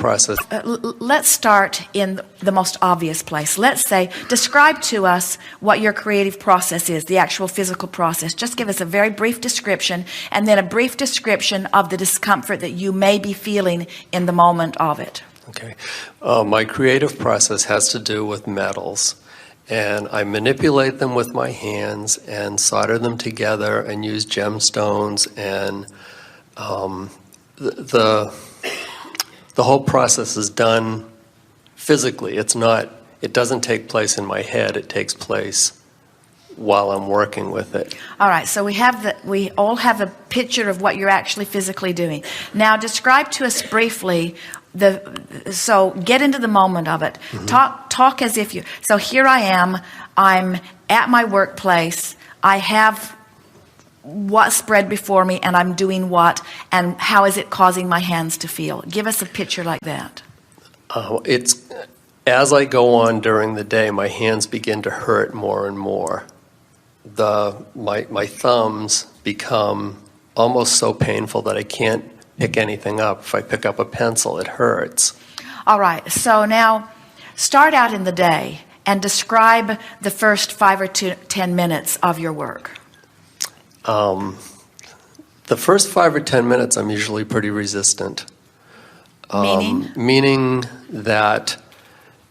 process. Let's start in the most obvious place. Let's say, describe to us what your creative process is, the actual physical process. Just give us a very brief description, and then a brief description of the discomfort that you may be feeling in the moment of it. Okay. My creative process has to do with metals. And I manipulate them with my hands and solder them together and use gemstones, and the whole process is done physically. It doesn't take place in my head. It takes place while I'm working with it. All right, so we all have a picture of what you're actually physically doing. Now describe to us briefly so get into the moment of it. Mm-hmm. Talk as if so here I am, I'm at my workplace, I have what's spread before me, and I'm doing what, and how is it causing my hands to feel? Give us a picture like that. It's as I go on during the day, my hands begin to hurt more and more. My thumbs become almost so painful that I can't pick anything up. If I pick up a pencil, it hurts. All right, so now start out in the day and describe the first 5 or 10 minutes of your work. The first 5 or 10 minutes, I'm usually pretty resistant. Meaning? Meaning that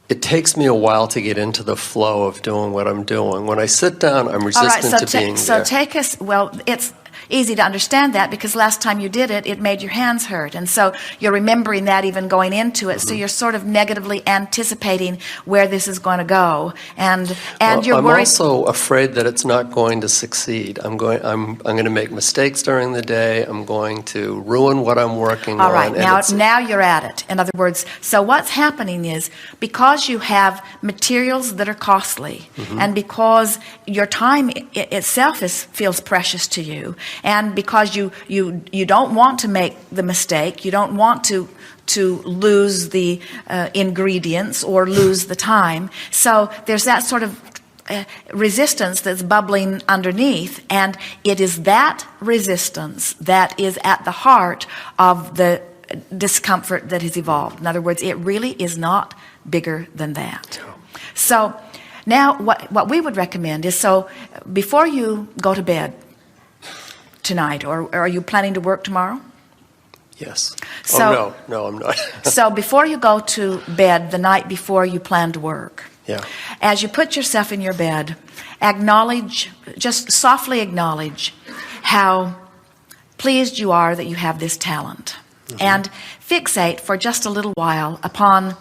it takes me a while to get into the flow of doing what I'm doing. When I sit down, I'm resistant to being there. So take us, it's easy to understand that because last time you did it, it made your hands hurt. And so you're remembering that even going into it. Mm-hmm. So you're sort of negatively anticipating where this is going to go. And you're worried. I'm also afraid that it's not going to succeed. I'm going to make mistakes during the day. I'm going to ruin what I'm working on. All right, now you're at it. In other words, so what's happening is because you have materials that are costly, mm-hmm. and because your time itself feels precious to you, and because you don't want to make the mistake, you don't want to lose the ingredients or lose the time. So there's that sort of resistance that's bubbling underneath, and it is that resistance that is at the heart of the discomfort that has evolved. In other words, it really is not bigger than that. So now what we would recommend is, so before you go to bed tonight, or are you planning to work tomorrow? Yes. So, no, I'm not. So before you go to bed the night before you plan to work, yeah. As you put yourself in your bed, just softly acknowledge how pleased you are that you have this talent. Mm-hmm. And fixate for just a little while upon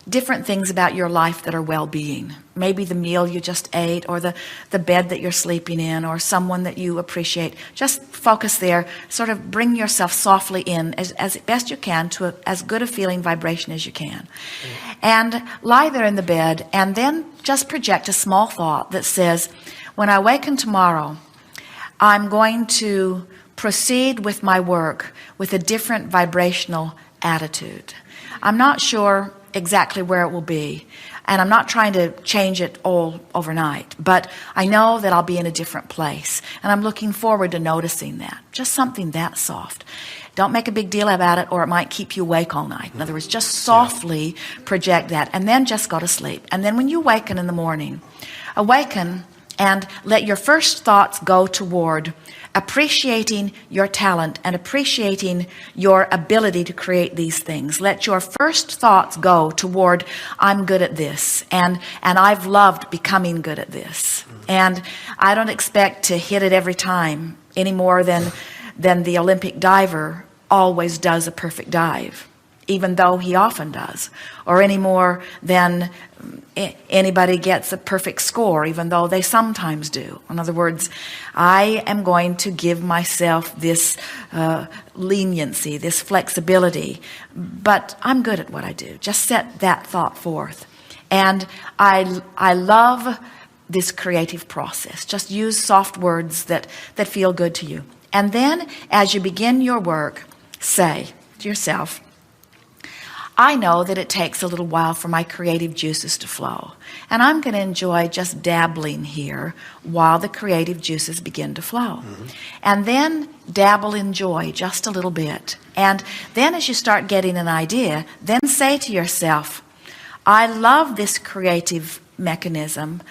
different things about your life that are well-being. Maybe the meal you just ate, or the bed that you're sleeping in, or someone that you appreciate. Just focus there. Sort of bring yourself softly in as best you can to as good a feeling vibration as you can. Mm-hmm. And lie there in the bed, and then just project a small thought that says, when I awaken tomorrow, I'm going to proceed with my work with a different vibrational attitude. I'm not sure exactly where it will be, and I'm not trying to change it all overnight, but I know that I'll be in a different place, and I'm looking forward to noticing that. Just something that soft. Don't make a big deal about it, or it might keep you awake all night. In other words, just softly project that, and then just go to sleep. And then when you awaken in the morning, awaken and let your first thoughts go toward appreciating your talent and appreciating your ability to create these things. Let your first thoughts go toward, I'm good at this, and I've loved becoming good at this. And I don't expect to hit it every time any more than the Olympic diver always does a perfect dive, even though he often does, or any more than anybody gets a perfect score, even though they sometimes do. In other words, I am going to give myself this leniency, this flexibility, but I'm good at what I do. Just set that thought forth. And I love this creative process. Just use soft words that feel good to you. And then as you begin your work, say to yourself, I know that it takes a little while for my creative juices to flow. And I'm going to enjoy just dabbling here while the creative juices begin to flow. And then dabble in joy just a little bit. And then as you start getting an idea, then say to yourself, I love this creative mechanism,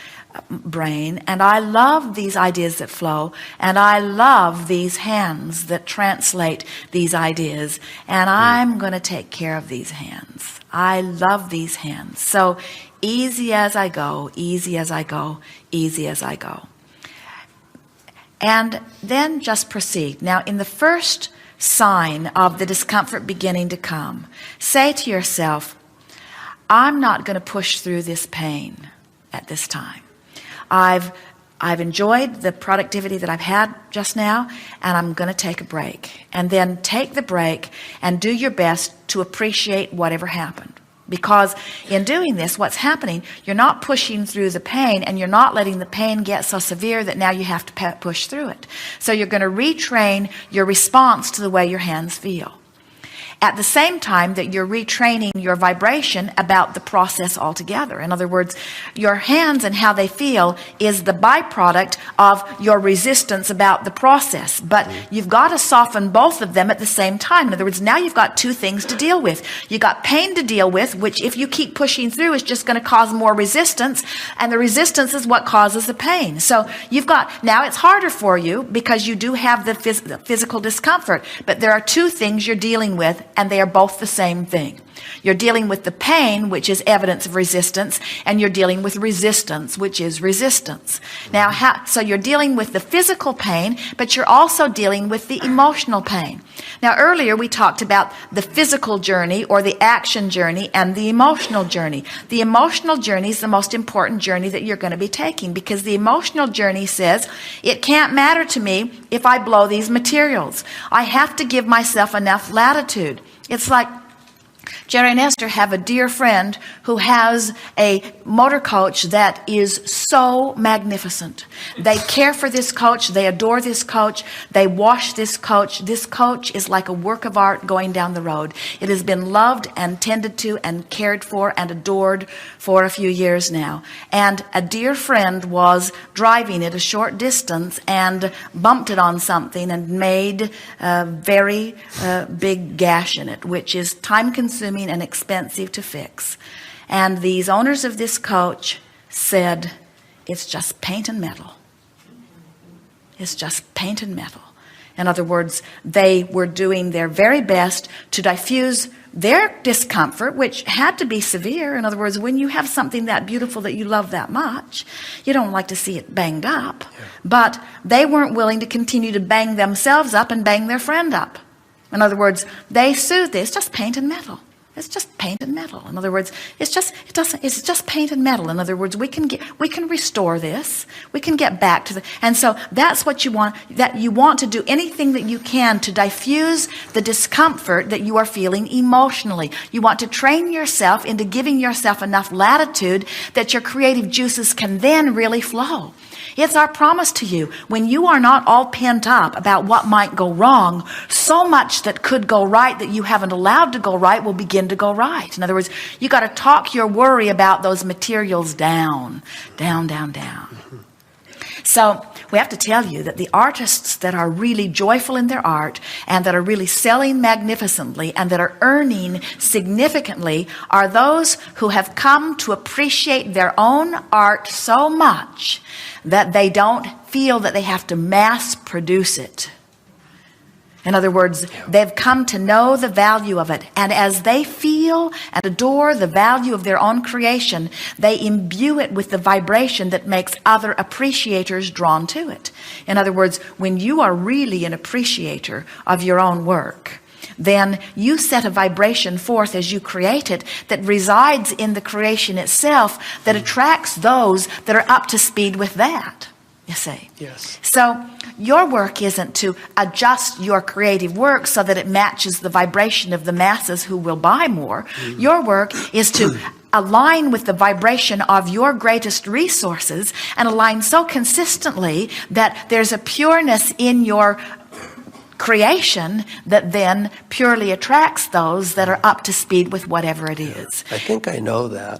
brain, and I love these ideas that flow, and I love these hands that translate these ideas, and I'm going to take care of these hands. I love these hands. So easy as I go, easy as I go, easy as I go. And then just proceed. Now, in the first sign of the discomfort beginning to come, say to yourself, I'm not going to push through this pain at this time. I've enjoyed the productivity that I've had just now, and I'm going to take a break. And then take the break and do your best to appreciate whatever happened. Because in doing this, what's happening, you're not pushing through the pain, and you're not letting the pain get so severe that now you have to push through it. So you're going to retrain your response to the way your hands feel. At the same time that you're retraining your vibration about the process altogether. In other words, your hands and how they feel is the byproduct of your resistance about the process. But you've got to soften both of them at the same time. In other words, now you've got two things to deal with. You've got pain to deal with, which if you keep pushing through is just going to cause more resistance. And the resistance is what causes the pain. So you've got, now it's harder for you because you do have the physical discomfort. But there are two things you're dealing with, and they are both the same thing. You're dealing with the pain, which is evidence of resistance, and you're dealing with resistance, which is resistance. Now, so you're dealing with the physical pain, but you're also dealing with the emotional pain. Now, earlier we talked about the physical journey or the action journey and the emotional journey. The emotional journey is the most important journey that you're going to be taking, because the emotional journey says, it can't matter to me if I blow these materials. I have to give myself enough latitude. It's like Jerry and Esther have a dear friend who has a motor coach that is so magnificent. They care for this coach. They adore this coach. They wash this coach. This coach is like a work of art going down the road. It has been loved and tended to and cared for and adored for a few years now. And a dear friend was driving it a short distance and bumped it on something and made a very big gash in it, which is time-consuming and expensive to fix. And these owners of this coach said, it's just paint and metal. It's just paint and metal. In other words, they were doing their very best to diffuse their discomfort, which had to be severe. In other words, when you have something that beautiful that you love that much, you don't like to see it banged up. Yeah. But they weren't willing to continue to bang themselves up and bang their friend up. In other words, they soothed it. It's just paint and metal. It's just paint and metal. In other words, it's just paint and metal. In other words, we can restore this. We can get back to the, and so that's what you want, that you want to do anything that you can to diffuse the discomfort that you are feeling emotionally. You want to train yourself into giving yourself enough latitude that your creative juices can then really flow. It's our promise to you. When you are not all pent up about what might go wrong, so much that could go right that you haven't allowed to go right will begin to go right. In other words, you got to talk your worry about those materials down, down, down, down. So we have to tell you that the artists that are really joyful in their art and that are really selling magnificently and that are earning significantly are those who have come to appreciate their own art so much that they don't feel that they have to mass produce it. In other words, they've come to know the value of it. And as they feel and adore the value of their own creation, they imbue it with the vibration that makes other appreciators drawn to it. In other words, when you are really an appreciator of your own work, then you set a vibration forth as you create it that resides in the creation itself that attracts those that are up to speed with that. You see? Yes. So your work isn't to adjust your creative work so that it matches the vibration of the masses who will buy more. Mm-hmm. Your work is to align with the vibration of your greatest resources and align so consistently that there's a pureness in your creation that then purely attracts those that are up to speed with whatever it is. I think I know that.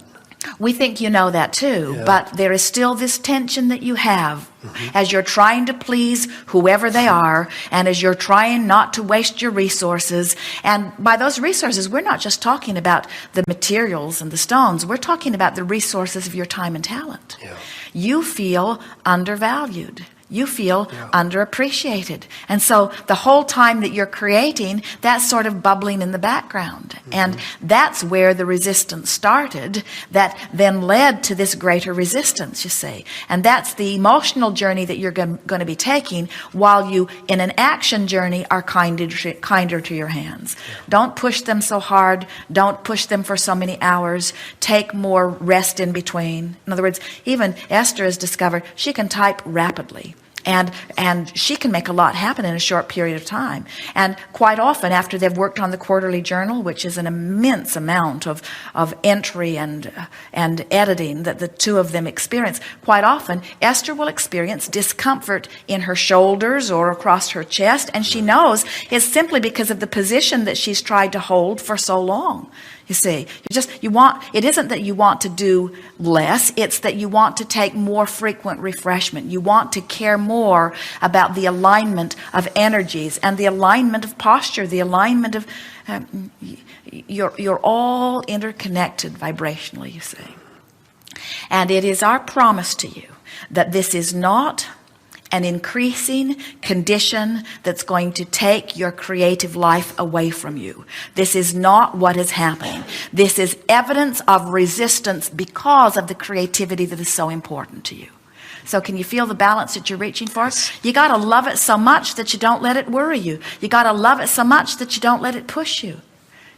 We think you know that too, Yeah. but there is still this tension that you have as you're trying to please whoever they are, and as you're trying not to waste your resources. And by those resources, we're not just talking about the materials and the stones. We're talking about the resources of your time and talent. Yeah. You feel undervalued. You feel underappreciated. And so the whole time that you're creating, that's sort of bubbling in the background. And that's where the resistance started, that then led to this greater resistance, you see. And that's the emotional journey that you're going to be taking, while you, in an action journey, are kinder to your hands. Don't push them so hard. Don't push them for so many hours. Take more rest in between. In other words, even Esther has discovered she can type rapidly. And she can make a lot happen in a short period of time. And quite often, after they've worked on the quarterly journal, which is an immense amount of entry and editing that the two of them experience, quite often Esther will experience discomfort in her shoulders or across her chest, and she knows it's simply because of the position that she's tried to hold for so long. You see, it isn't that you want to do less, it's that you want to take more frequent refreshment. You want to care more about the alignment of energies and the alignment of posture, the alignment of, you're all interconnected vibrationally, you see. And it is our promise to you that this is not an increasing condition that's going to take your creative life away from you. This is not what is happening. This is evidence of resistance because of the creativity that is so important to you. So can you feel the balance that you're reaching for? You got to love it so much that you don't let it worry you. You got to love it so much that you don't let it push you.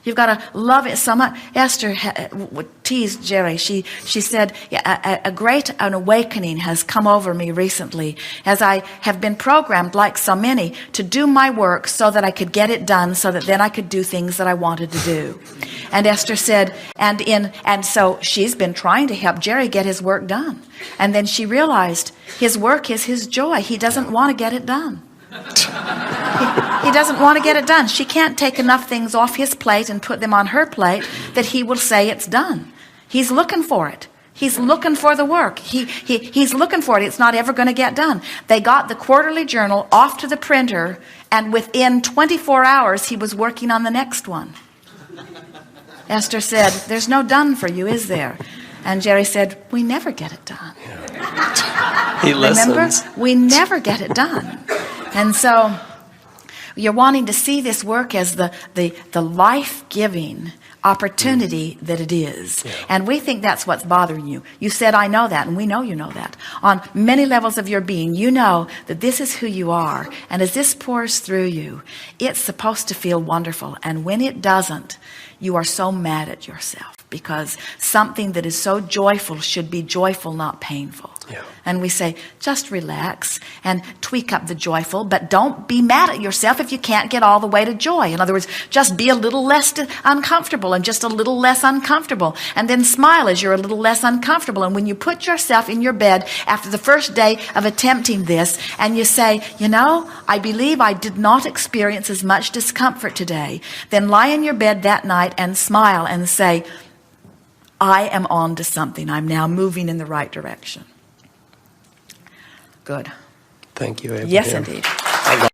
You've got to love it so much. Esther teased Jerry. She said, a great awakening has come over me recently as I have been programmed, like so many, to do my work so that I could get it done, so that then I could do things that I wanted to do. And Esther said, and so she's been trying to help Jerry get his work done. And then she realized his work is his joy. He doesn't want to get it done. He doesn't want to get it done. She can't take enough things off his plate and put them on her plate that he will say it's done. He's looking for it. He's looking for the work. He's looking for it. It's not ever going to get done. They got the quarterly journal off to the printer, and within 24 hours, he was working on the next one. Esther said, "There's no done for you, is there?" And Jerry said, "We never get it done." He listens. Remember? We never get it done. And so you're wanting to see this work as the life-giving opportunity that it is. Yeah. And we think that's what's bothering you. You said, "I know that," and we know you know that. On many levels of your being, you know that this is who you are. And as this pours through you, it's supposed to feel wonderful. And when it doesn't, you are so mad at yourself, because something that is so joyful should be joyful, not painful. Yeah. And we say, just relax and tweak up the joyful, but don't be mad at yourself if you can't get all the way to joy. In other words, just be a little less uncomfortable and just a little less uncomfortable. And then smile as you're a little less uncomfortable. And when you put yourself in your bed after the first day of attempting this, and you say, "You know, I believe I did not experience as much discomfort today," then lie in your bed that night and smile and say, "I am on to something. I'm now moving in the right direction." Good. Thank you, Abraham. Yes, indeed.